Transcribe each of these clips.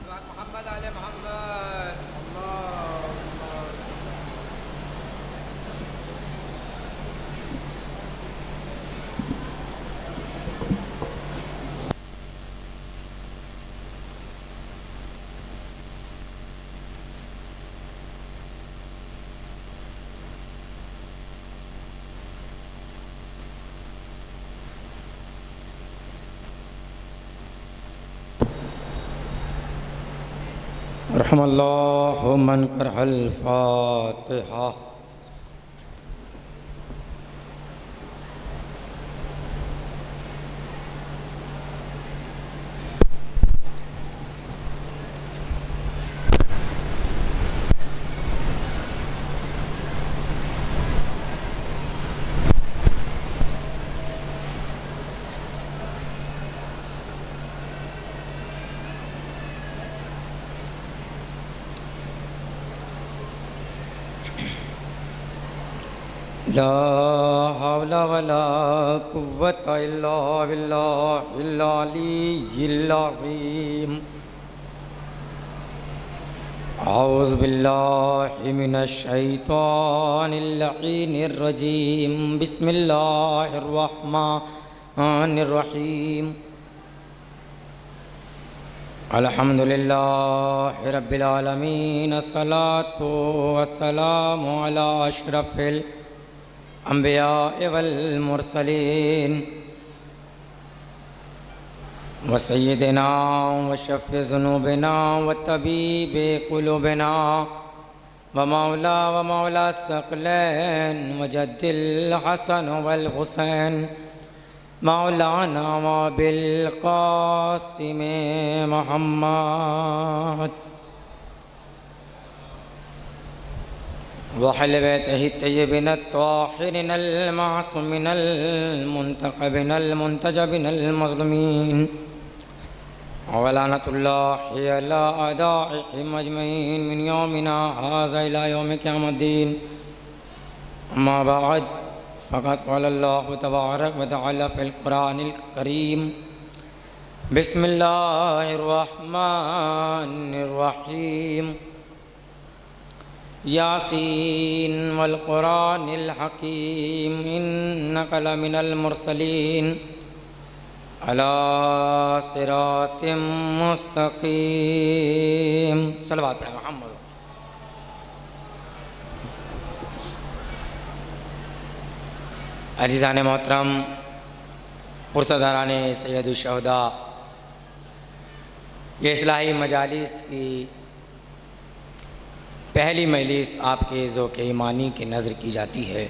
محمد آل محمد رحم اللہ من کرہ الفاتحہ۔ لا حول ولا قوة إلا بالله العلي العظيم۔ أعوذ بالله من الشيطان اللعين الرجيم، بسم الله الرحمن الرحيم۔ الحمد لله رب العالمين، الصلاة والسلام على أشرف الأنبياء والمرسلين، وسيدنا وشفيع ذنوبنا وطبيب قلوبنا ومولى الثقلين وجد الحسن والحسين مولانا وبالقاسم محمد وأهل بيته الطيبين الطاهرين المعصومين المنتخبين المنتجبين المظلومين، ولعنة الله على أعدائهم أجمعين من يومنا هذا إلى يوم قيام الدين. أما بعد، فقد قال الله تبارك وتعالى في القرآن الكريم: بسم الله الرحمن الرحيم. ياسين والقرآن الحكيم إنك لمن المرسلين على صراط مستقيم۔ صلوات پڑھیں محمد۔ عزیزان محترم، پرسداران سید الشہداء، یہ اصلاحی مجالس کی پہلی مجلس آپ کے ذوق ایمانی کی نظر کی جاتی ہے۔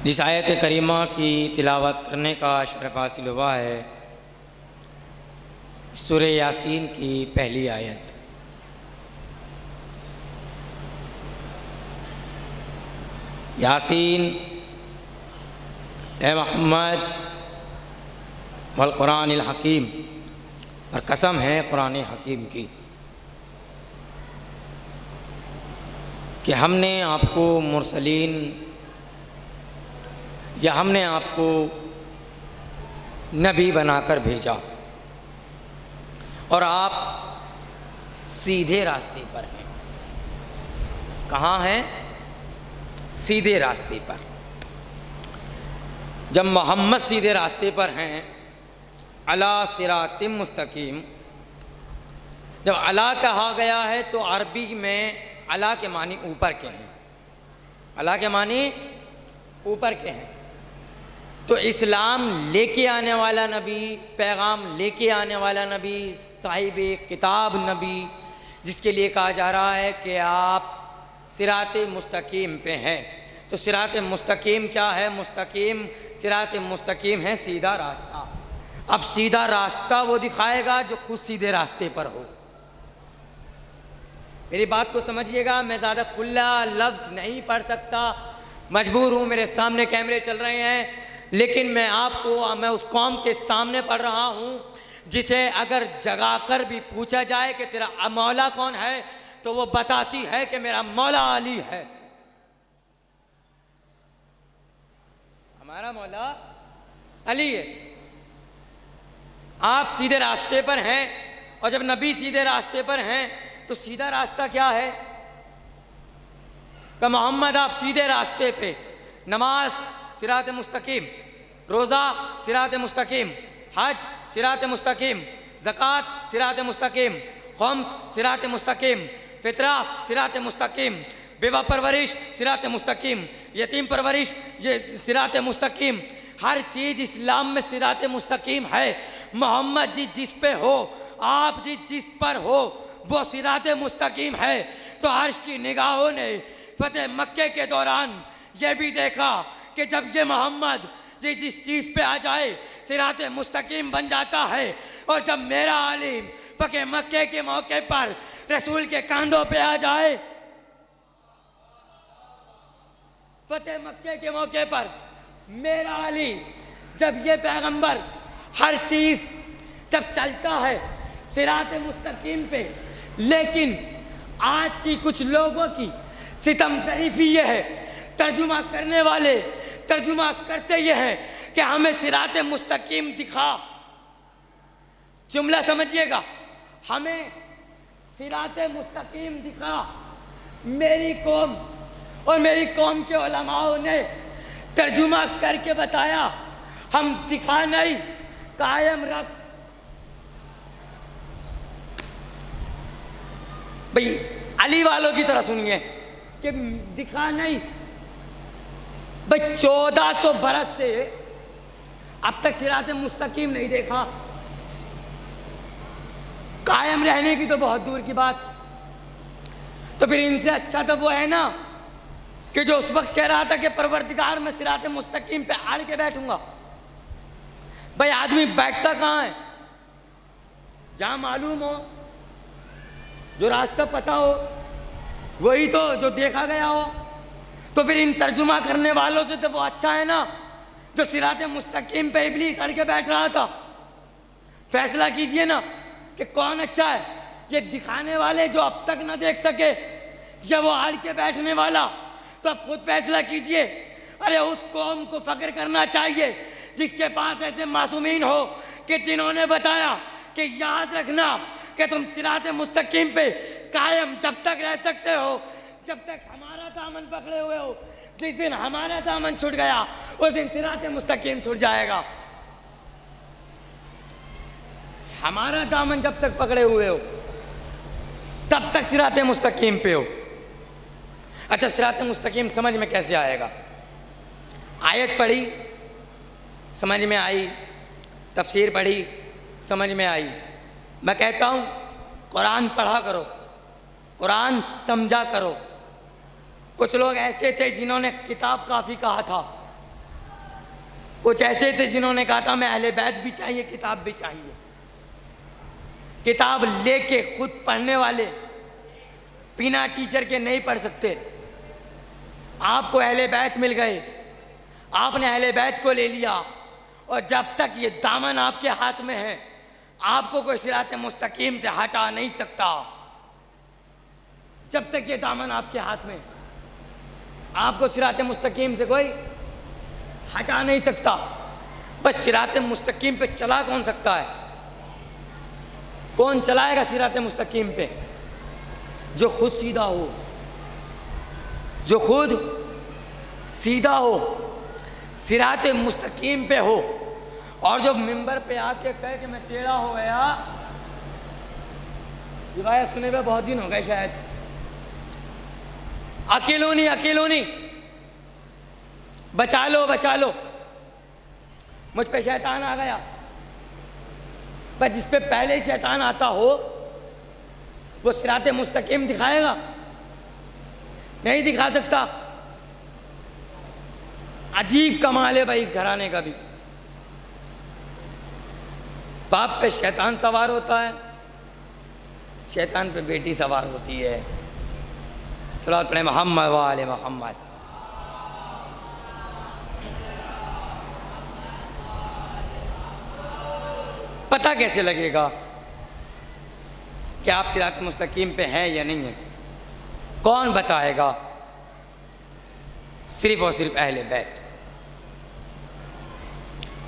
جس آیت کریمہ کی تلاوت کرنے کا شرف حاصل ہوا ہے، سورہ یاسین کی پہلی آیت۔ یاسین اے محمد والقرآن الحکیم، اور قسم ہے قرآن حکیم کی کہ ہم نے آپ کو مرسلین، یا ہم نے آپ کو نبی بنا کر بھیجا، اور آپ سیدھے راستے پر ہیں۔ کہاں ہیں؟ سیدھے راستے پر۔ جب محمد سیدھے راستے پر ہیں، علی صراط مستقیم، جب علی کہا گیا ہے تو عربی میں علی کے معنی اوپر کے ہیں، علی کے معنی اوپر کے ہیں۔ تو اسلام لے کے آنے والا نبی، پیغام لے کے آنے والا نبی، صاحب کتاب نبی، جس کے لیے کہا جا رہا ہے کہ آپ صراط مستقیم پہ ہیں۔ تو صراط مستقیم کیا ہے؟ مستقیم، صراط مستقیم ہے سیدھا راستہ۔ اب سیدھا راستہ وہ دکھائے گا جو خود سیدھے راستے پر ہو۔ میری بات کو سمجھیے گا، میں زیادہ کھلا لفظ نہیں پڑھ سکتا، مجبور ہوں، میرے سامنے کیمرے چل رہے ہیں، لیکن میں آپ کو، میں اس قوم کے سامنے پڑھ رہا ہوں جسے اگر جگا کر بھی پوچھا جائے کہ تیرا مولا کون ہے تو وہ بتاتی ہے کہ میرا مولا علی ہے۔ ہمارا مولا علی ہے۔ آپ سیدھے راستے پر ہیں، اور جب نبی سیدھے راستے پر ہیں تو سیدھا راستہ کیا ہے؟ کہ محمد آپ سیدھے راستے پہ، نماز صراط مستقیم، روزہ صراط مستقیم، حج صراط مستقیم، زکوٰۃ صراط مستقیم، خمس صراط مستقیم، فطرہ صراط مستقیم، بیوہ پرورش صراط مستقیم، یتیم پرورش یہ صراط مستقیم، ہر چیز اسلام میں صراط مستقیم ہے۔ محمد جی جس پہ ہو، آپ جی جس پر ہو، وہ صراط مستقیم ہے۔ تو عرش کی نگاہوں نے فتح مکے کے دوران یہ بھی دیکھا کہ جب یہ محمد جی جس چیز پہ آ جائے صراط مستقیم بن جاتا ہے، اور جب میرا علی فتح مکے کے موقع پر رسول کے کاندھوں پہ آ جائے، فتح مکے کے موقع پر میرا علی، جب یہ پیغمبر ہر چیز جب چلتا ہے صراط مستقیم پہ، لیکن آج کی کچھ لوگوں کی ستم ظریفی یہ ہے، ترجمہ کرنے والے ترجمہ کرتے یہ ہیں کہ ہمیں صراط مستقیم دکھا۔ جملہ سمجھیے گا، ہمیں صراط مستقیم دکھا۔ میری قوم اور میری قوم کے علماء نے ترجمہ کر کے بتایا، ہم دکھا نہیں، قائم رکھ۔ بھئی علی والوں کی طرح سنیے کہ دکھا نہیں، بھئی 1400 برس سے اب تک صراط مستقیم نہیں دیکھا، قائم رہنے کی تو بہت دور کی بات۔ تو پھر ان سے اچھا تو وہ ہے نا کہ جو اس وقت کہہ رہا تھا کہ پروردگار میں صراط مستقیم پہ اڑ کے بیٹھوں گا۔ بھئی آدمی بیٹھتا کہاں ہے؟ جہاں معلوم ہو، جو راستہ پتہ ہو، وہی تو جو دیکھا گیا ہو۔ تو پھر ان ترجمہ کرنے والوں سے تو وہ اچھا ہے نا جو صراط مستقیم پہ ابلیس اڑ کے بیٹھ رہا تھا۔ فیصلہ کیجئے نا کہ کون اچھا ہے، یہ دکھانے والے جو اب تک نہ دیکھ سکے، یا وہ اڑ کے بیٹھنے والا؟ تو اب خود فیصلہ کیجئے۔ ارے اس قوم کو فخر کرنا چاہیے جس کے پاس ایسے معصومین ہو کہ جنہوں نے بتایا کہ یاد رکھنا کہ تم صراط مستقیم پہ قائم جب تک رہ سکتے ہو جب تک ہمارا دامن پکڑے ہوئے ہو۔ جس دن ہمارا دامن چھوٹ گیا اس دن صراط مستقیم چھوٹ جائے گا۔ ہمارا دامن جب تک پکڑے ہوئے ہو تب تک صراط مستقیم پہ ہو۔ اچھا صراط مستقیم سمجھ میں کیسے آئے گا؟ آیت پڑھی سمجھ میں آئی، تفسیر پڑھی سمجھ میں آئی۔ میں کہتا ہوں قرآن پڑھا کرو، قرآن سمجھا کرو۔ کچھ لوگ ایسے تھے جنہوں نے کتاب کافی کہا تھا، کچھ ایسے تھے جنہوں نے کہا تھا میں اہل بیت بھی چاہیے، کتاب بھی چاہیے۔ کتاب لے کے خود پڑھنے والے بنا ٹیچر کے نہیں پڑھ سکتے۔ آپ کو اہل بیت مل گئے، آپ نے اہل بیت کو لے لیا، اور جب تک یہ دامن آپ کے ہاتھ میں ہے آپ کو کوئی صراط مستقیم سے ہٹا نہیں سکتا۔ جب تک یہ دامن آپ کے ہاتھ میں، آپ کو صراط مستقیم سے کوئی ہٹا نہیں سکتا۔ بس صراط مستقیم پہ چلا کون سکتا ہے؟ کون چلائے گا صراط مستقیم پہ؟ جو خود سیدھا ہو، جو خود سیدھا ہو، صراط مستقیم پہ ہو، اور جو منبر پہ آ کے کہے کہ میں ٹیڑھا ہو گیا۔ روایت سنے ہوئے بہت دن ہو گئے شاید۔ اکیلونی بچا لو بچا لو، مجھ پہ شیطان آ گیا۔ پر جس پہ پہلے ہی شیطان آتا ہو وہ صراط مستقیم دکھائے گا؟ نہیں دکھا سکتا۔ عجیب کمال ہے بھائی اس گھرانے کا بھی۔ باپ پہ شیطان سوار ہوتا ہے، شیطان پہ بیٹی سوار ہوتی ہے۔ صلوات پڑھیں محمد و آل محمد۔ پتہ کیسے لگے گا کہ آپ صراط مستقیم پہ ہیں یا نہیں ہیں؟ کون بتائے گا؟ صرف اور صرف اہل بیت۔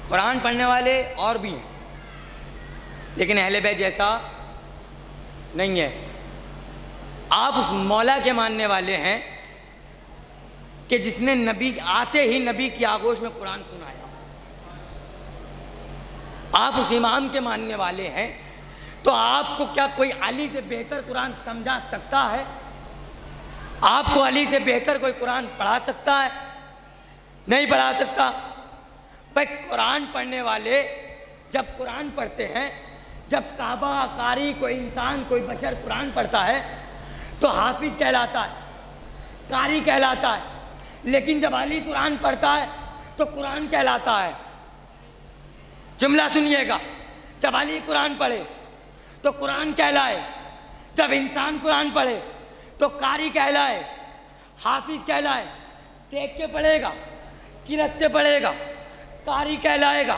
قرآن پڑھنے والے اور بھی ہیں، لیکن اہل بیت جیسا نہیں ہے. آپ اس مولا کے ماننے والے ہیں کہ جس نے نبی آتے ہی نبی کی آغوش میں قرآن سنایا. آپ اس امام کے ماننے والے ہیں تو آپ کو کیا کوئی علی سے بہتر قرآن سمجھا سکتا ہے؟ آپ کو علی سے بہتر کوئی قرآن پڑھا سکتا ہے؟ نہیں پڑھا سکتا. بھائی قرآن پڑھنے والے جب قرآن پڑھتے ہیں، جب صحابہ، قاری، کوئی انسان، کوئی بشر قرآن پڑھتا ہے تو حافظ کہلاتا ہے، قاری کہلاتا ہے. لیکن جب علی قرآن پڑھتا ہے تو قرآن کہلاتا ہے. جملہ سنیے گا، جب علی قرآن پڑھے تو قرآن کہلائے، جب انسان قرآن پڑھے تو قاری کہلائے، حافظ کہلائے. دیکھ کے پڑھے گا، قرأت سے پڑھے گا، قاری کہلائے گا.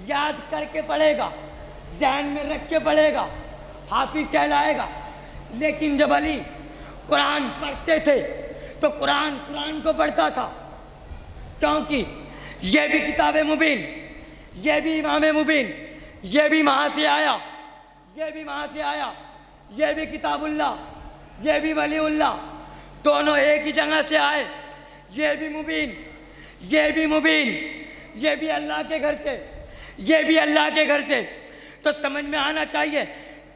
یاد کر کے پڑھے گا، ذہن میں رکھ کے پڑھے گا، حافظ کہلائے گا. لیکن جب علی قرآن پڑھتے تھے تو قرآن کو پڑھتا تھا، کیونکہ یہ بھی کتاب مبین، یہ بھی امام مبین، یہ بھی وہاں سے آیا، یہ بھی وہاں سے آیا، یہ بھی کتاب اللہ، یہ بھی ولی اللہ، دونوں ایک ہی جگہ سے آئے. یہ بھی مبین، یہ بھی مبین، یہ بھی اللہ کے گھر سے، یہ بھی اللہ کے گھر سے. تو سمجھ میں آنا چاہیے.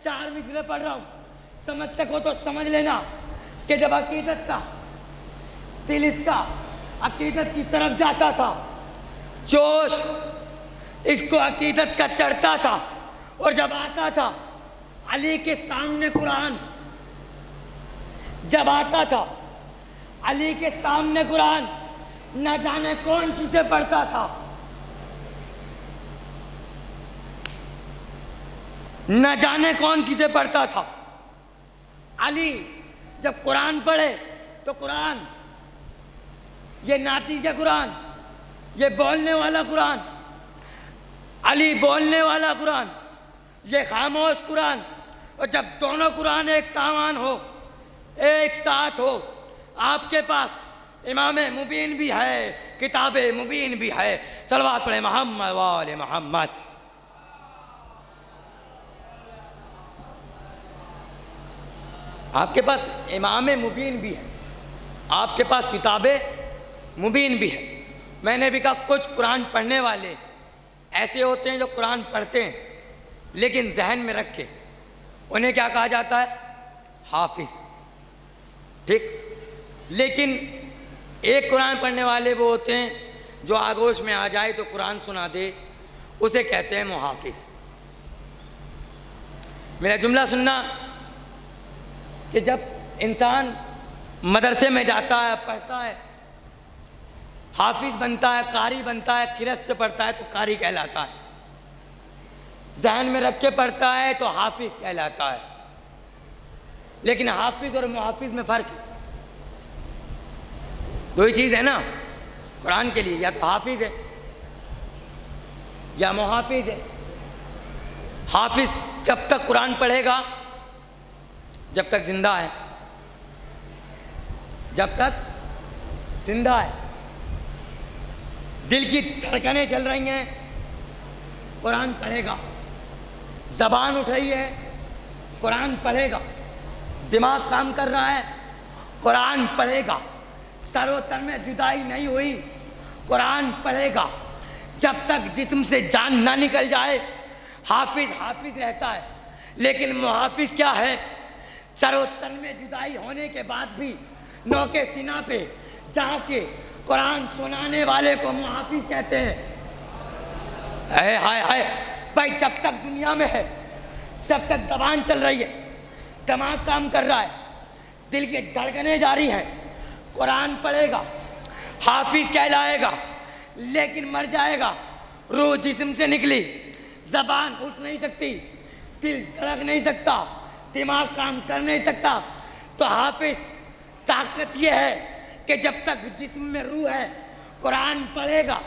4 مصرے پڑھ رہا ہوں، سمجھ سکو تو سمجھ لینا کہ جب عقیدت کا دل اس کا عقیدت کی طرف جاتا تھا، جوش اس کو عقیدت کا چڑھتا تھا، اور جب آتا تھا علی کے سامنے قرآن، جب آتا تھا علی کے سامنے قرآن، نہ جانے کون کسے پڑھتا تھا، نہ جانے کون کسے پڑھتا تھا. علی جب قرآن پڑھے تو قرآن، یہ ناطق قرآن، یہ بولنے والا قرآن، علی بولنے والا قرآن، یہ خاموش قرآن. اور جب دونوں قرآن ایک سامان ہو، ایک ساتھ ہو، آپ کے پاس امام مبین بھی ہے، کتاب مبین بھی ہے. صلوات پڑھیں محمد وآل محمد. آپ کے پاس امام مبین بھی ہے، آپ کے پاس کتاب مبین بھی ہے. میں نے بھی کہا کچھ قرآن پڑھنے والے ایسے ہوتے ہیں جو قرآن پڑھتے ہیں لیکن ذہن میں رکھ کے، انہیں کیا کہا جاتا ہے؟ حافظ. ٹھیک. لیکن ایک قرآن پڑھنے والے وہ ہوتے ہیں جو آغوش میں آ جائے تو قرآن سنا دے، اسے کہتے ہیں محافظ. میرا جملہ سننا کہ جب انسان مدرسے میں جاتا ہے، پڑھتا ہے، حافظ بنتا ہے، قاری بنتا ہے، قرأت سے پڑھتا ہے تو قاری کہلاتا ہے. ذہن میں رکھ کے پڑھتا ہے تو حافظ کہلاتا ہے. لیکن حافظ اور محافظ میں فرق ہے. دو ہی چیز ہے نا قرآن کے لیے، یا تو حافظ ہے یا محافظ ہے. حافظ جب تک قرآن پڑھے گا، جب تک زندہ ہے، جب تک زندہ ہے، دل کی دھڑکنیں چل رہی ہیں، قرآن پڑھے گا. زبان اٹھ رہی ہے، قرآن پڑھے گا. دماغ کام کر رہا ہے، قرآن پڑھے گا. سر و تن میں جدائی نہیں ہوئی، قرآن پڑھے گا. جب تک جسم سے جان نہ نکل جائے حافظ حافظ رہتا ہے. لیکن محافظ کیا ہے؟ سر و تن میں جدائی ہونے کے بعد بھی نوکے سینہ پہ جا کے قرآن سنانے والے کو محافظ کہتے ہیں. اے ہائے ہائے بھائی، جب تک دنیا میں ہے، جب تک زبان چل رہی ہے، دماغ کام کر رہا ہے، دل کی دھڑکنیں جاری ہیں، قرآن پڑھے گا، حافظ کہلائے گا. لیکن مر جائے گا، روح جسم سے نکلی، زبان اٹھ نہیں سکتی، دل دھڑک نہیں سکتا، دماغ کام کر نہیں سکتا، تو حافظ طاقت یہ ہے کہ جب تک جسم میں روح ہے قرآن پڑھے گا.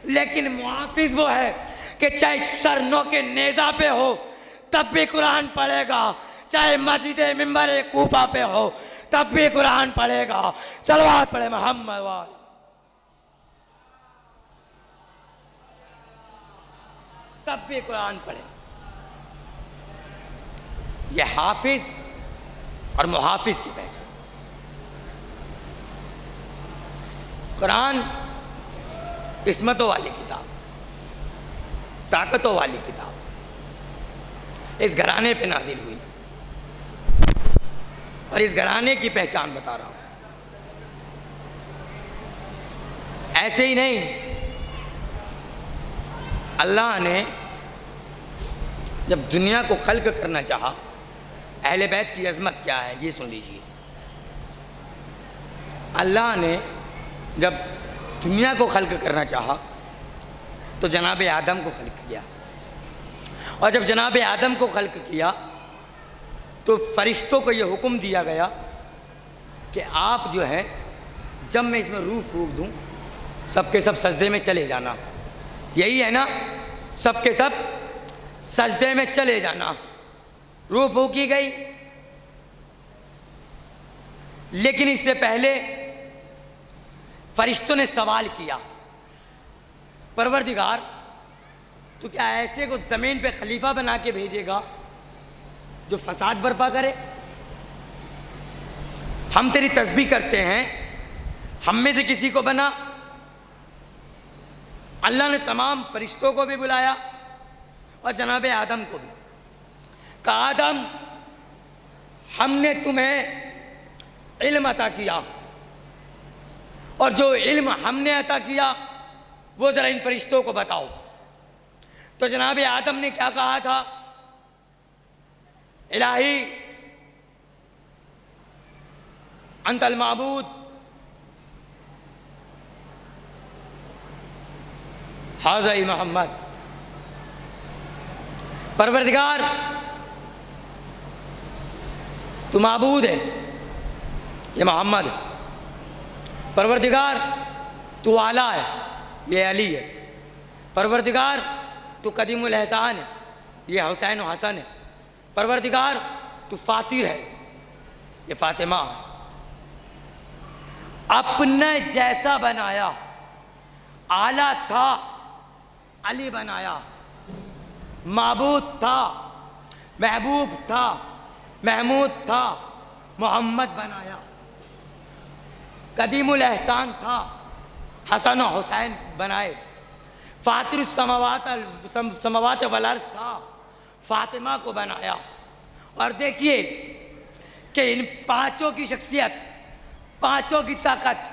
لیکن محافظ وہ ہے کہ چاہے سر نو کے نیزہ پہ ہو تب بھی قرآن پڑھے گا، چاہے مسجد منبر کوفہ پہ ہو تب بھی قرآن پڑھے گا. صلوات پڑھے محمد وآل. تب بھی قرآن پڑھے. یہ حافظ اور محافظ کی پہچان۔ قرآن عصمتوں والی کتاب، طاقتوں والی کتاب، اس گھرانے پہ نازل ہوئی اور اس گھرانے کی پہچان بتا رہا ہوں۔ ایسے ہی نہیں، اللہ نے جب دنیا کو خلق کرنا چاہا، اہل بیت کی عظمت کیا ہے یہ سن لیجئے۔ اللہ نے جب دنیا کو خلق کرنا چاہا تو جناب آدم کو خلق کیا، اور جب جناب آدم کو خلق کیا تو فرشتوں کو یہ حکم دیا گیا کہ آپ جو ہے جب میں اس میں روح پھونک دوں سب کے سب سجدے میں چلے جانا۔ یہی ہے نا، سب کے سب سجدے میں چلے جانا۔ روح پھونکی گئی، لیکن اس سے پہلے فرشتوں نے سوال کیا، پروردگار تو کیا ایسے کو زمین پہ خلیفہ بنا کے بھیجے گا جو فساد برپا کرے؟ ہم تیری تسبیح کرتے ہیں، ہم میں سے کسی کو بنا۔ اللہ نے تمام فرشتوں کو بھی بلایا اور جناب آدم کو بھی کہا، آدم ہم نے تمہیں علم عطا کیا، اور جو علم ہم نے عطا کیا وہ ذرا ان فرشتوں کو بتاؤ۔ تو جناب آدم نے کیا کہا تھا؟ الہی انت المعبود، ھذا محمد، پروردگار تو معبود ہے، یہ محمد ہے۔ پروردگار تو اعلیٰ ہے، یہ علی ہے۔ پروردگار تو قدیم الاحسان ہے، یہ حسین و حسن ہے۔ پروردگار تو فاتر ہے، یہ فاطمہ ہے۔ اپنے جیسا بنایا، اعلیٰ تھا علی بنایا، معبود تھا محبوب تھا محمود تھا محمد بنایا، قدیم الاحسان تھا حسن و حسین بنائے، فاطر السماوات والارض تھا فاطمہ کو بنایا۔ اور دیکھیے کہ ان پانچوں کی شخصیت، پانچوں کی طاقت،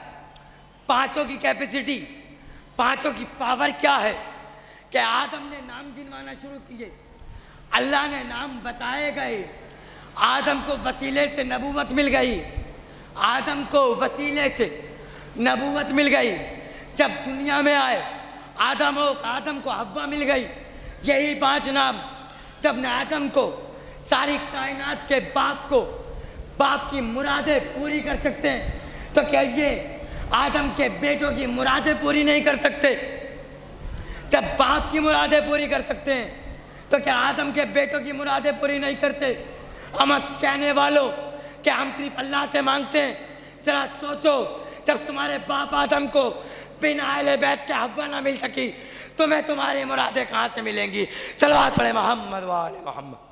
پانچوں کی کیپیسٹی، پانچوں کی پاور کیا ہے کہ آدم نے نام گنوانا شروع کیے، اللہ نے نام بتائے گئے، آدم کو وسیلے سے نبوت مل گئی، آدم کو وسیلے سے نبوت مل گئی۔ جب دنیا میں آئے آدم کو حوا مل گئی، یہی 5 نام۔ جب نے آدم کو ساری کائنات کے باپ کی مرادیں پوری کر سکتے ہیں تو کیا یہ آدم کے بیٹوں کی مرادیں پوری نہیں کر سکتے؟ جب باپ کی مرادیں پوری کر سکتے ہیں تو کیا آدم کے بیٹوں کی مرادیں پوری نہیں کرتے؟ ہم کہنے والوں کہ ہم صرف اللہ سے مانگتے ہیں، ذرا سوچو، جب تمہارے باپ آدم کو بنا اہل بیت کے حوا نہ مل سکی، تمہیں تمہاری مرادیں کہاں سے ملیں گی؟ صلوات پڑھے محمد و آل محمد۔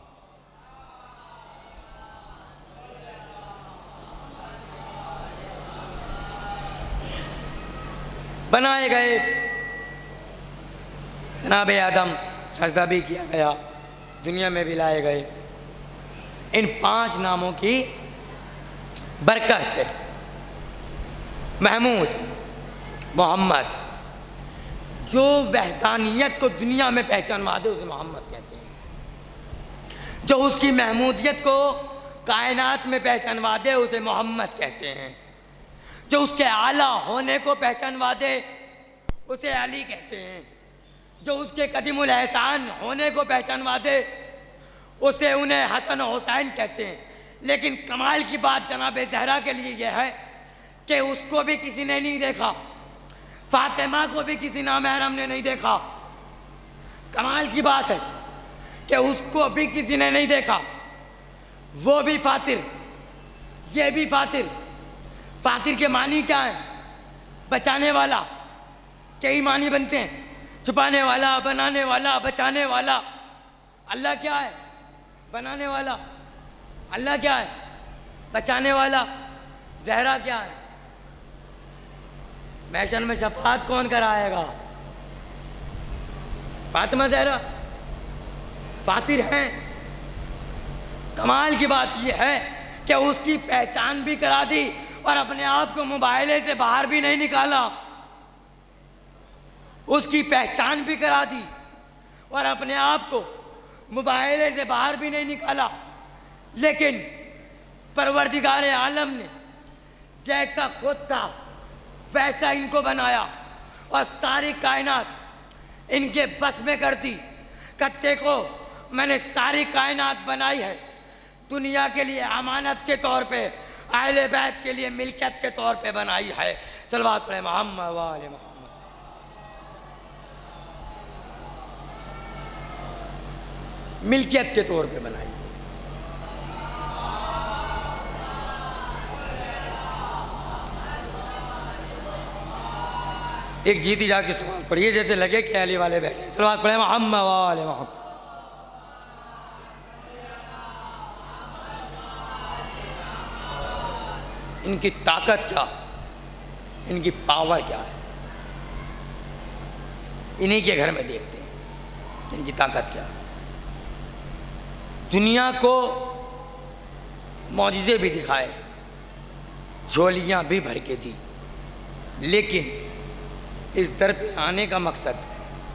بنائے گئے جناب آدم، سجدہ بھی کیا گیا، دنیا میں بھی لائے گئے۔ ان 5 ناموں کی برکت سے محمود، محمد، جو وحدانیت کو دنیا میں پہچانوا دے اسے محمد کہتے ہیں، جو اس کی محمودیت کو کائنات میں پہچانوا دے اسے محمد کہتے ہیں، جو اس کے اعلیٰ ہونے کو پہچانوا دے اسے علی کہتے ہیں، جو اس کے قدیم الاحسان ہونے کو پہچانوا دے اسے انہیں حسن و حسین کہتے ہیں۔ لیکن کمال کی بات جناب زہرا کے لیے یہ ہے کہ اس کو بھی کسی نے نہیں دیکھا، فاطمہ کو بھی کسی نامحرم نے نہیں دیکھا۔ کمال کی بات ہے کہ اس کو بھی کسی نے نہیں دیکھا، وہ بھی فاتر، یہ بھی فاتر۔ فاتر کے معنی کیا ہیں؟ بچانے والا۔ کئی معنی بنتے ہیں، چھپانے والا، بنانے والا، بچانے والا۔ اللہ کیا ہے؟ بنانے والا۔ اللہ کیا ہے؟ بچانے والا. زہرا کیا ہے؟ محشر میں شفاعت کون کرائے گا؟ فاطمہ زہرا فاتر ہیں. کمال کی بات یہ ہے کہ اس کی پہچان بھی کرا دی اور اپنے آپ کو موبائلے سے باہر بھی نہیں نکالا. اس کی پہچان بھی کرا دی اور اپنے آپ کو موبائلے سے باہر بھی نہیں نکالا. لیکن پروردگار عالم نے جیسا خود تھا ویسا ان کو بنایا اور ساری کائنات ان کے بس میں کر دی. کتے کو میں نے ساری کائنات بنائی ہے دنیا کے لیے امانت کے طور پہ, اہل بیت کے لیے ملکیت کے طور پہ بنائی ہے. صلوات پڑھیں محمد و آل محمد. ملکیت کے طور پہ بنائی ہے. ایک جیتی جا کے سوال پڑھیے جیسے لگے کہ علی والے بیٹھے. صلوات پڑھیں محمد و آل محمد. ان کی طاقت کیا ہے, ان کی پاور کیا ہے, انہی کے گھر میں دیکھتے ہیں ان کی طاقت کیا ہے. دنیا کو معجزے بھی دکھائے, جھولیاں بھی بھر کے دی, لیکن اس در پہ آنے کا مقصد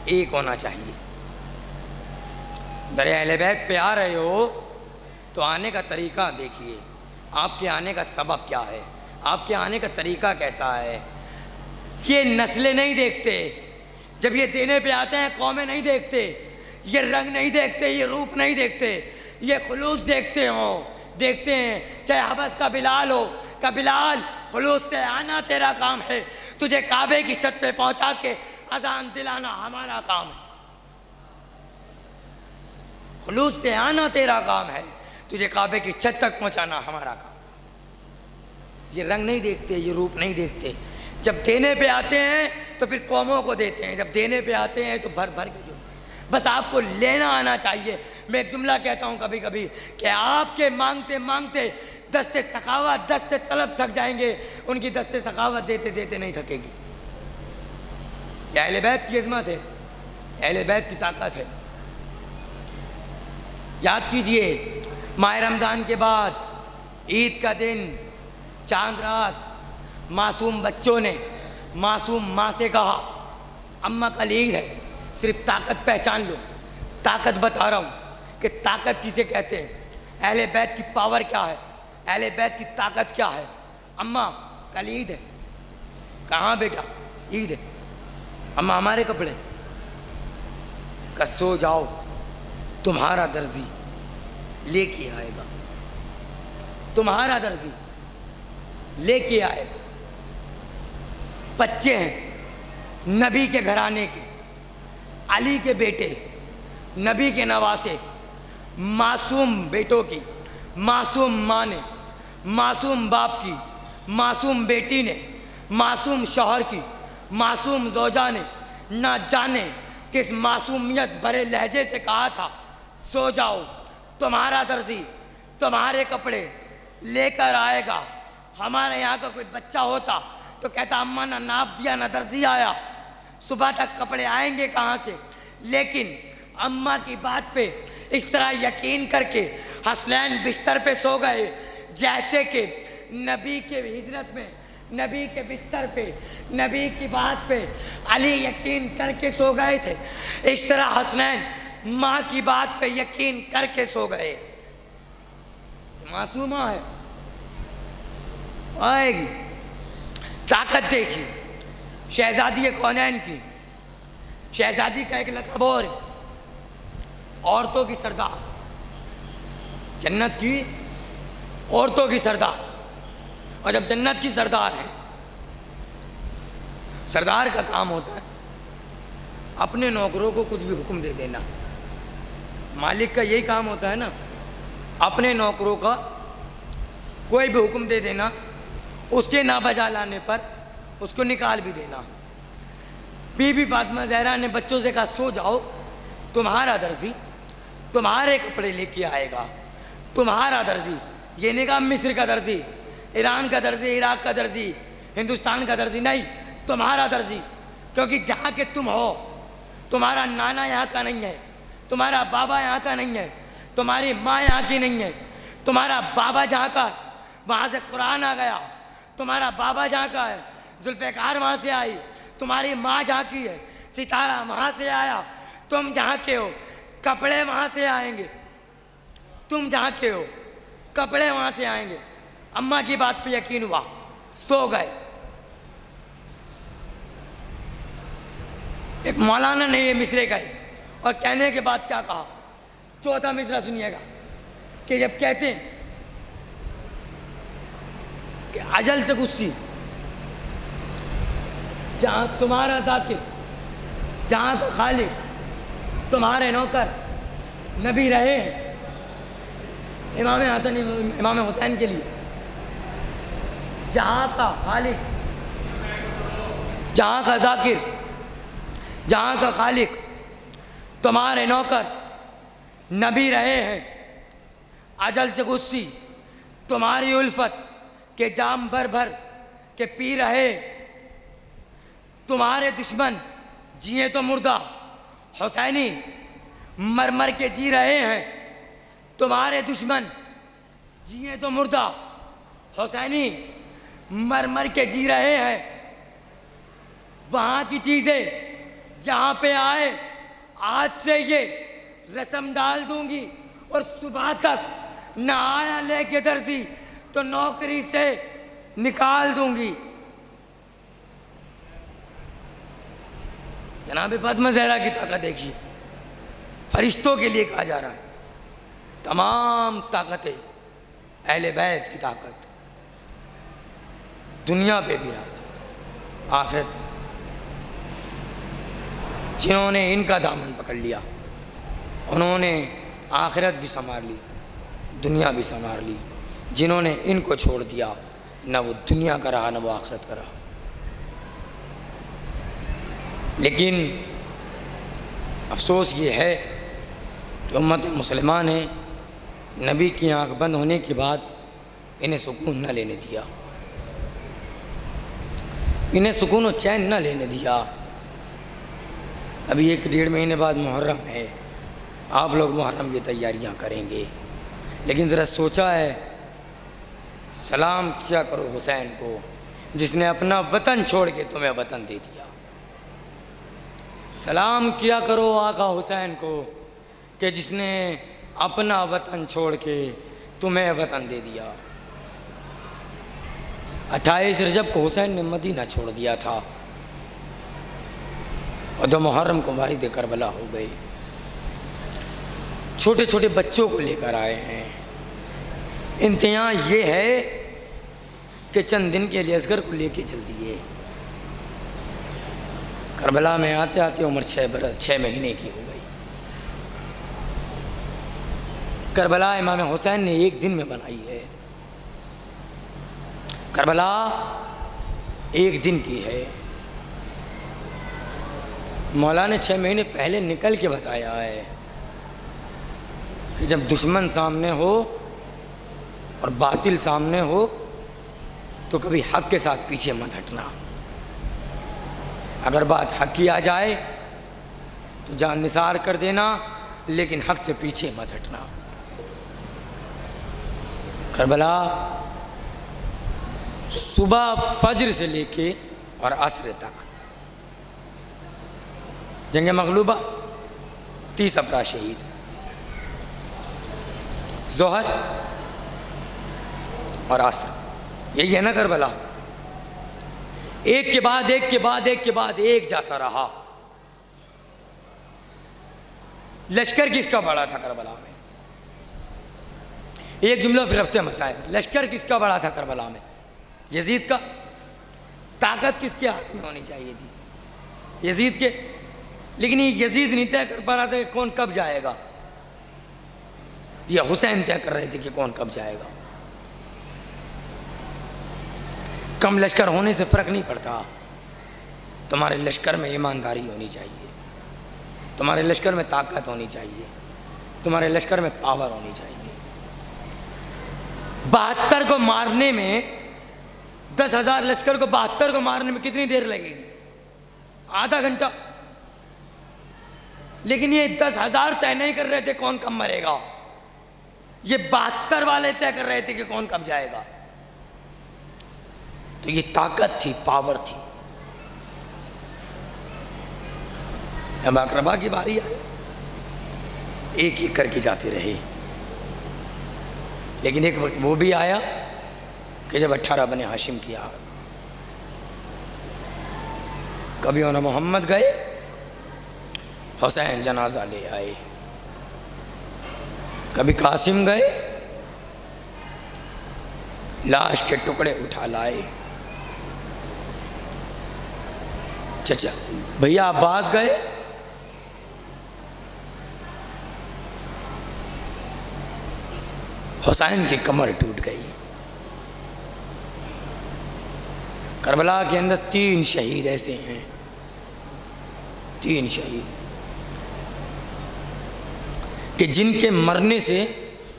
ایک ہونا چاہیے. در اہل بیت پہ آ رہے ہو تو آنے کا طریقہ دیکھیے. آپ کے آنے کا سبب کیا ہے, آپ کے آنے کا طریقہ کیسا ہے. یہ نسلیں نہیں دیکھتے, جب یہ دینے پہ آتے ہیں قومیں نہیں دیکھتے, یہ رنگ نہیں دیکھتے, یہ روپ نہیں دیکھتے, یہ خلوص دیکھتے ہیں. چاہے حبس کا بلال ہو, کہ بلال خلوص سے آنا تیرا کام ہے, تجھے کعبے کی چھت پہ پہنچا کے اذان دلانا ہمارا کام ہے. خلوص سے آنا تیرا کام ہے, تجھے کعبے کی چھت تک پہنچانا ہمارا کام. یہ رنگ نہیں دیکھتے, یہ روپ نہیں دیکھتے. جب دینے پہ آتے ہیں تو پھر قوموں کو دیتے ہیں, جب دینے پہ آتے ہیں تو بھر بھر کے جو. بس آپ کو لینا آنا چاہیے. میں ایک جملہ کہتا ہوں کبھی کبھی کہ آپ کے مانگتے مانگتے دست سخاوت, دست طلب تھک جائیں گے, ان کی دست سخاوت دیتے دیتے نہیں تھکے گی. یہ اہل بیت کی عظمت ہے, اہل بیت کی طاقت ہے. یاد کیجئے ماہ رمضان کے بعد عید کا دن, چاند رات, معصوم بچوں نے معصوم ماں سے کہا اماں کل عید ہے, صرف طاقت پہچان لو. طاقت بتا رہا ہوں کہ طاقت کسے کہتے ہیں, اہل بیت کی پاور کیا ہے, اہل بیت کی طاقت کیا ہے. اماں کل عید ہے. کہاں بیٹا؟ عید ہے. اماں ہمارے کپڑے. کہ سو جاؤ, تمہارا درزی لے کے آئے گا, تمہارا درزی لے کے آئے گا. بچے ہیں نبی کے گھرانے کے, علی کے بیٹے, نبی کے نواسے, معصوم بیٹوں کی, معصوم ماں نے, معصوم باپ کی, معصوم بیٹی نے, معصوم شوہر کی, معصوم زوجہ نے نہ جانے کس معصومیت بھرے لہجے سے کہا تھا سو جاؤ, تمہارا درزی تمہارے کپڑے لے کر آئے گا. ہمارے یہاں کا کوئی بچہ ہوتا تو کہتا اماں نہ ناپ دیا نہ درزی آیا, صبح تک کپڑے آئیں گے کہاں سے. لیکن اماں کی بات پہ اس طرح یقین کر کے حسنین بستر پہ سو گئے جیسے کہ نبی کے ہجرت میں, نبی کے بستر پہ, نبی کی بات پہ علی یقین کر کے سو گئے تھے. اس طرح حسنین ماں کی بات پہ یقین کر کے سو گئے. معصومہ ہے, آئے گی. طاقت دیکھی شہزادی کونین کی. شہزادی کا ایک لقب اور ہے, عورتوں کی سردار, جنت کی عورتوں کی سردار. اور جب جنت کی سردار ہے, سردار کا کام ہوتا ہے اپنے نوکروں کو کچھ بھی حکم دے دینا. مالک کا یہی کام ہوتا ہے نا, اپنے نوکروں کا کوئی بھی حکم دے دینا, اس کے نہ بجا لانے پر اس کو نکال بھی دینا. بی بی فاطمہ زہرا نے بچوں سے کہا سو جاؤ, تمہارا درزی تمہارے کپڑے لے کے آئے گا, تمہارا درزی، یہ نہیں کہا مصر کا درزی، ایران کا درزی، عراق کا درزی، ہندوستان کا درزی، نہیں، تمہارا درزی، کیونکہ جہاں کے تم ہو، تمہارا نانا یہاں کا نہیں ہے، تمہارا بابا یہاں کا نہیں ہے، تمہاری ماں یہاں کی نہیں ہے، تمہارا بابا جہاں کا وہاں سے قرآن آ گیا، تمہارا بابا جہاں کا ہے ذوالفقار وہاں سے آئی، تمہاری ماں جہاں کی ہے ستارہ وہاں سے آیا، تم جہاں کے ہو کپڑے وہاں سے آئیں گے، تم جہاں کے ہو کپڑے وہاں سے آئیں گے۔ اماں کی بات پہ یقین ہوا، سو گئے۔ ایک مولانا نے یہ مصرے کہے اور کہنے کے بعد کیا کہا، چوتھا مصرع سنیے گا کہ جب کہتے ہیں کہ اجل سے غصی، جہاں تمہارا ذاکر، جہاں کا خالق تمہارے نوکر نبی رہے ہیں، امام حسن امام حسین کے لیے جہاں کا خالق، جہاں کا ذاکر، جہاں کا خالق تمہارے نوکر نبی رہے ہیں، اجل سے غصی تمہاری الفت کے جام بھر بھر کے پی رہے، تمہارے دشمن جیے تو مردہ حسینی مر مر کے جی رہے ہیں، تمہارے دشمن جیے تو مردہ حسینی مر مر کے جی رہے ہیں، وہاں کی چیزیں جہاں پہ آئے آج سے یہ رسم ڈال دوں گی، اور صبح تک نہ آیا لے کے درزی تو نوکری سے نکال دوں گی۔ جناب فاطمہ زہرا کی طاقت دیکھیے، فرشتوں کے لیے کہا جا رہا ہے، تمام طاقتیں اہل بیت کی طاقت دنیا پہ بھی راج، آخرت جنہوں نے ان کا دامن پکڑ لیا انہوں نے آخرت بھی سنوار لی، دنیا بھی سنوار لی، جنہوں نے ان کو چھوڑ دیا نہ وہ دنیا کا رہا نہ وہ آخرت کا رہا۔ لیکن افسوس یہ ہے کہ امت مسلمہ نے نبی کی آنکھ بند ہونے کے بعد انہیں سکون نہ لینے دیا، انہیں سکون و چین نہ لینے دیا۔ ابھی 1-1.5 مہینے بعد محرم ہے، آپ لوگ محرم کی تیاریاں کریں گے، لیکن ذرا سوچا ہے سلام کیا کرو حسین کو جس نے اپنا وطن چھوڑ کے تمہیں وطن دے دیا، سلام کیا کرو آقا حسین کو کہ جس نے اپنا وطن چھوڑ کے تمہیں وطن دے دیا۔ 28 رجب کو حسین نے مدینہ چھوڑ دیا تھا اور 2 محرم کو وارد کربلا ہو گئی، چھوٹے چھوٹے بچوں کو لے کر آئے ہیں۔ امتحان یہ ہے کہ چند دن کے لیے اصغر کو لے کے چل دیے، کربلا میں آتے آتے عمر 6 مہینے کی ہو گئی۔ کربلا امام حسین نے 1 دن میں بنائی ہے، کربلا 1 دن کی ہے۔ مولا نے 6 مہینے پہلے نکل کے بتایا ہے کہ جب دشمن سامنے ہو اور باطل سامنے ہو تو کبھی حق کے ساتھ پیچھے مت ہٹنا، اگر بات حق کی آ جائے تو جان نثار کر دینا، لیکن حق سے پیچھے مت ہٹنا۔ کربلا صبح فجر سے لے کے اور عصر تک جنگ مغلوبہ، 30 افراد شہید، ظہر اور عصر، یہی ہے نا کربلا، ایک کے بعد ایک کے بعد ایک کے بعد ایک جاتا رہا۔ لشکر کس کا بڑا تھا کربلا میں؟ ایک جملہ پھر ربط مسائل، لشکر کس کا بڑا تھا کربلا میں؟ یزید کا۔ طاقت کس کے ہاتھ میں ہونی چاہیے تھی؟ یزید کے، لیکن یہ یزید نہیں طے کر پا رہا تھا کہ کون کب جائے گا، یہ حسین طے کر رہے تھے کہ کون کب جائے گا۔ کم لشکر ہونے سے فرق نہیں پڑتا، تمہارے لشکر میں ایمانداری ہونی چاہیے، تمہارے لشکر میں طاقت ہونی چاہیے، تمہارے لشکر میں پاور ہونی چاہیے۔ 72 کو مارنے میں 10,000 لشکر کو 72 کو مارنے میں کتنی دیر لگے گی؟ آدھا گھنٹہ. لیکن یہ 10,000 طے نہیں کر رہے تھے کون کب مرے گا، یہ 72 والے طے کر رہے تھے کہ کون کب جائے گا. تو یہ طاقت تھی، پاور تھی. اب اقربا کی باری آئی، ایک ایک کر کے جاتے رہے. لیکن ایک وقت وہ بھی آیا کہ جب 18 بنی ہاشم کیا، کبھی انہوں محمد گئے، حسین جنازہ لے آئے، کبھی قاسم گئے، لاش کے ٹکڑے اٹھا لائے، چچا بھیا عباس گئے، حسین کی کمر ٹوٹ گئی. کربلا کے اندر 3 شہید ایسے ہیں، 3 شہید کہ جن کے مرنے سے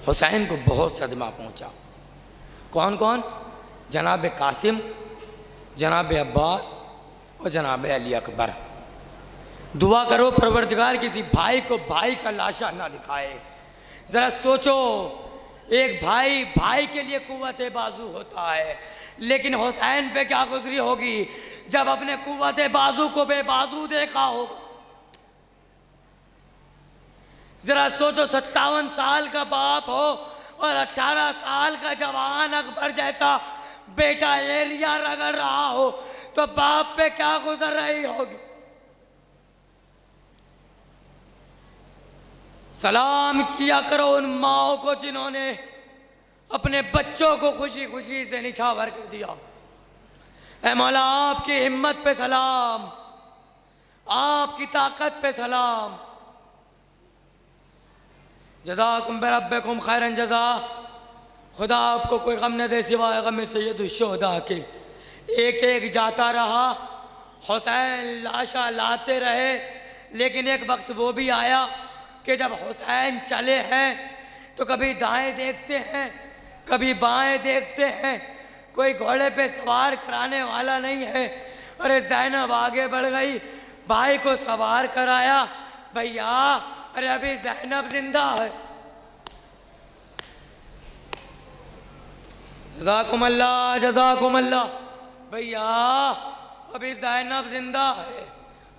حسین کو بہت صدمہ پہنچا. کون کون؟ جناب قاسم، جناب عباس اور جناب علی اکبر. دعا کرو پروردگار کسی بھائی کو بھائی کا لاشا نہ دکھائے. ذرا سوچو، ایک بھائی بھائی کے لیے قوت بازو ہوتا ہے، لیکن حسین پہ کیا گزری ہوگی جب اپنے قوت بازو کو بے بازو دیکھا ہوگا. ذرا سوچو، 57 سال کا باپ ہو اور 18 سال کا جوان اکبر جیسا بیٹا ایریا رگڑ رہا ہو تو باپ پہ کیا گزر رہی ہوگی. سلام کیا کرو ان ماؤں کو جنہوں نے اپنے بچوں کو خوشی خوشی سے نچھاور کر دیا. اے مولا آپ کی ہمت پہ سلام، آپ کی طاقت پہ سلام. جزاکم بربکم خیرن جزا. خدا آپ کو کوئی غم نہ دے سوائے غم سید الشہداء کے. ایک ایک جاتا رہا، حسین لاشا لاتے رہے. لیکن ایک وقت وہ بھی آیا کہ جب حسین چلے ہیں تو کبھی دائیں دیکھتے ہیں، کبھی بائیں دیکھتے ہیں، کوئی گھوڑے پہ سوار کرانے والا نہیں ہے. ارے زینب آگے بڑھ گئی، بھائی کو سوار کرایا. بھیا ارے ابھی زینب زندہ ہے. جزاکم اللہ جزاکم اللہ. بھیا ابھی زینب زندہ ہے.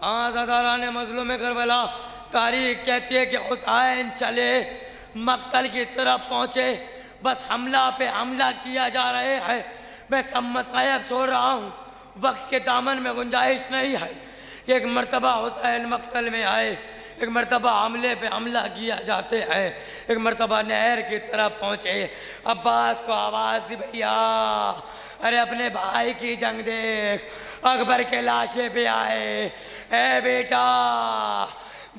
آزاداران مظلوم کربلا تاریخ کہتی ہے کہ حسین چلے، مقتل کی طرف پہنچے، بس حملہ پہ حملہ کیا جا رہے ہیں. میں سب مصائب چھوڑ رہا ہوں، وقت کے دامن میں گنجائش نہیں ہے کہ ایک مرتبہ حسین مقتل میں آئے، ایک مرتبہ حملے پہ حملہ کیا جاتے ہیں، ایک مرتبہ نہر کی طرف پہنچے. عباس کو آواز دی، بھیا ارے اپنے بھائی کی جنگ دیکھ. اکبر کے لاشے پہ آئے، اے بیٹا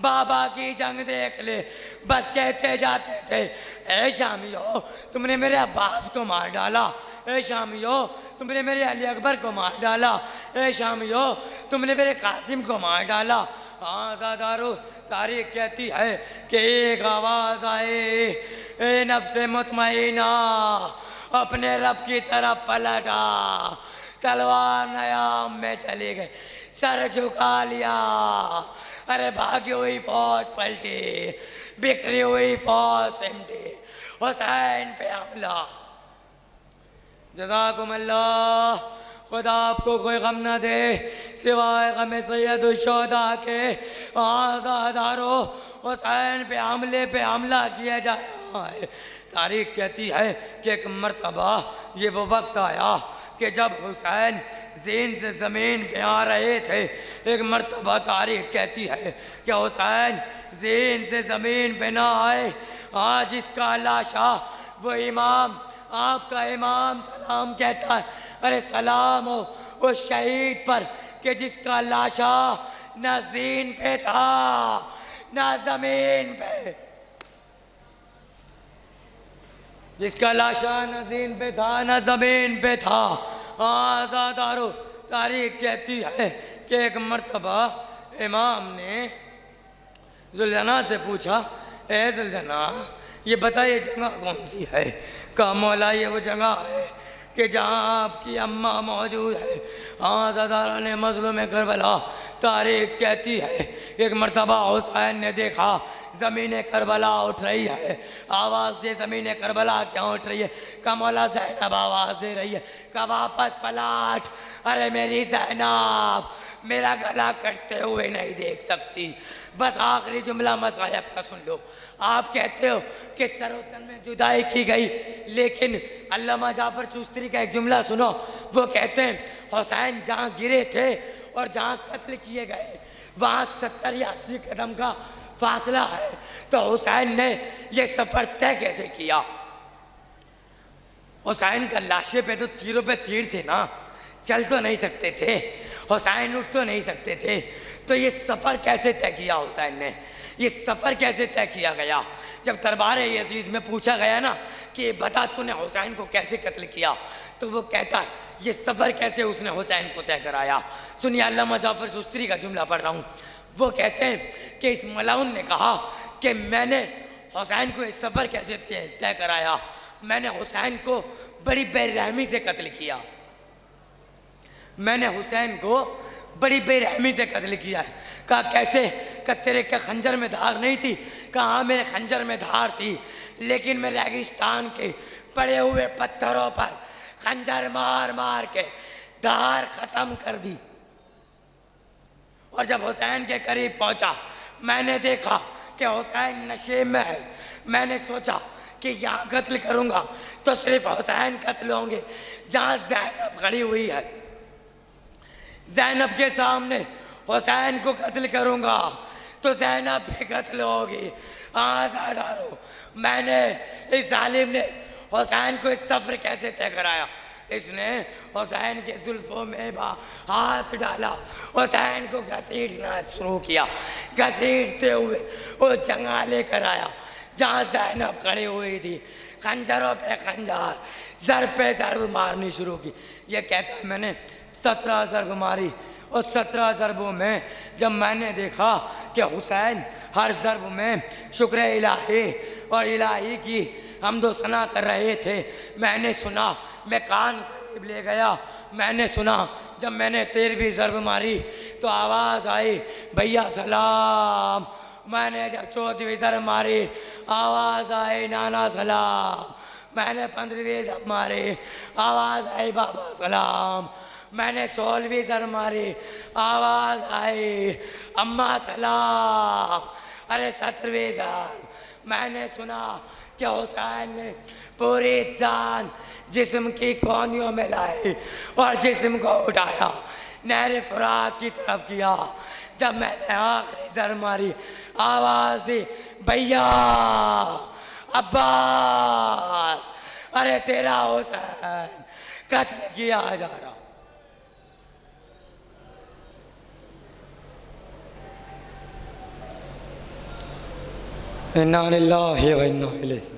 بابا کی جنگ دیکھ لے. بس کہتے جاتے تھے، اے شامیو تم نے میرے عباس کو مار ڈالا، اے شامیو تم نے میرے علی اکبر کو مار ڈالا، اے شامیو تم نے میرے قاسم کو مار ڈالا. آزادارو تاریخ کہتی ہے کہ ایک آواز آئے، اے نفس مطمئنہ اپنے رب کی طرف پلٹا. تلوار نیام میں چلے گئے، سر جھکا لیا. ارے بھاگی ہوئی فوج پلٹی، بکھری ہوئی فوج سمٹی، حسین پہ حملہ. جزاکم اللہ. خدا آپ کو کوئی غم نہ دے سوائے غم سید الشہداء کے. آزادارو حسین پہ حملہ کیا جا رہا ہے. تاریخ کہتی ہے کہ ایک مرتبہ یہ وہ وقت آیا کہ جب حسین زین سے زمین پہ آ رہے تھے. ایک مرتبہ تاریخ کہتی ہے کہ حسین زین سے زمین پہ نہ آئے. آج اس کا لاشا وہ امام، آپ کا امام سلام کہتا ہے. ارے سلام ہو اس شہید پر کہ جس کا لاشا نہ زین پہ تھا نہ زمین پہ، جس کا لاشا نہ زین پہ تھا نہ زمین پہ تھا. آزادارو تاریخ کہتی ہے کہ ایک مرتبہ امام نے ذوالجناح سے پوچھا، اے ذوالجناح یہ بتائیے جگہ کون سی ہے؟ کہا مولا یہ وہ جگہ ہے کہ جہاں آپ کی اماں موجود ہے۔ عزادارہ نے مظلوم کربلا تاریخ کہتی ہے ایک مرتبہ حسین نے دیکھا زمین کربلا اٹھ رہی ہے، آواز دے زمین کربلا کیوں اٹھ رہی ہے؟ کہا مولا زینب آواز دے رہی ہے۔ کہا واپس پلٹ، ارے میری زینب میرا گلا کٹتے ہوئے نہیں دیکھ سکتی۔ بس آخری جملہ مصاحب کا سن لو۔ آپ کہتے ہو کہ سر و تن میں جدائی کی گئی، لیکن علامہ جعفر چوستری کا ایک جملہ سنو، وہ کہتے ہیں حسین جہاں گرے تھے اور جہاں قتل کیے گئے وہاں 70 یا 80 قدم کا فاصلہ ہے، تو حسین نے یہ سفر طے کیسے کیا؟ حسین کا لاشے پہ تو تیروں پہ تیر تھے نا، چل تو نہیں سکتے تھے، حسین اٹھ تو نہیں سکتے تھے، تو یہ سفر کیسے طے کیا حسین نے؟ یہ سفر کیسے طے کیا گیا؟ جب دربار یزید میں پوچھا گیا نا کہ بتا تو نے حسین کو کیسے قتل کیا، تو وہ کہتا ہے یہ سفر کیسے اس نے حسین کو طے کرایا۔ سنیے علامہ جعفر چوستری کا جملہ پڑھ رہا ہوں، وہ کہتے ہیں کہ اس ملعون نے کہا کہ میں نے حسین کو اس سفر کیسے طے کرایا؟ میں نے حسین کو بڑی بے رحمی سے قتل کیا، میں نے حسین کو بڑی بے رحمی سے قتل کیا ہے۔ کہا کیسے؟ کہ تیرے کے خنجر میں دھار نہیں تھی؟ کہا ہاں میرے خنجر میں دھار تھی، لیکن میں ریگستان کے پڑے ہوئے پتھروں پر خنجر مار مار کے دھار ختم کر دی، اور جب حسین کے قریب پہنچا میں نے دیکھا کہ حسین نشے میں ہے، میں نے سوچا کہ یہاں قتل کروں گا تو صرف حسین قتل ہوں گے، جہاں زینب کھڑی ہوئی ہے زینب کے سامنے حسین کو قتل کروں گا تو زینب بھی قتل ہوگی۔ آزادارو، میں نے اس ظالم نے حسین کو اس سفر کیسے طے کرایا؟ اس نے حسین کے زلفوں میں ہاتھ ڈالا، حسین کو گھسیٹنا شروع کیا، گھسیٹتے ہوئے وہ جگہ لے کر آیا جہاں زینب کھڑی ہوئی تھی، خنجروں پہ خنجر، ضرب پہ ضرب مارنی شروع کی۔ یہ کہتا ہے میں نے 17 ضرب ماری، اور 17 ضربوں میں جب میں نے دیکھا کہ حسین ہر ضرب میں شکر الہی اور الہی کی حمد و ثنا کر رہے تھے، میں نے سنا، میں کان قریب لے گیا، میں نے سنا جب میں نے 13ویں ضرب ماری تو آواز آئی بھیا سلام، میں نے جب 14ویں ضرب ماری آواز آئی نانا سلام، میں نے 15ویں ضرب ماری آواز آئی بابا سلام، میں نے 16ویں ضرب ماری آواز آئی اماں سلام، ارے 17ویں ضرب میں نے سنا کہ حسین نے پوری جان جسم کی کونیوں میں لائی اور جسم کو اٹھایا نہر فرات کی طرف کیا۔ جب میں نے آخری ضرب ماری آواز دی بھیا عباس، ارے تیرا حسین قتل کیا جا رہا۔ انا للہ و انا الیہ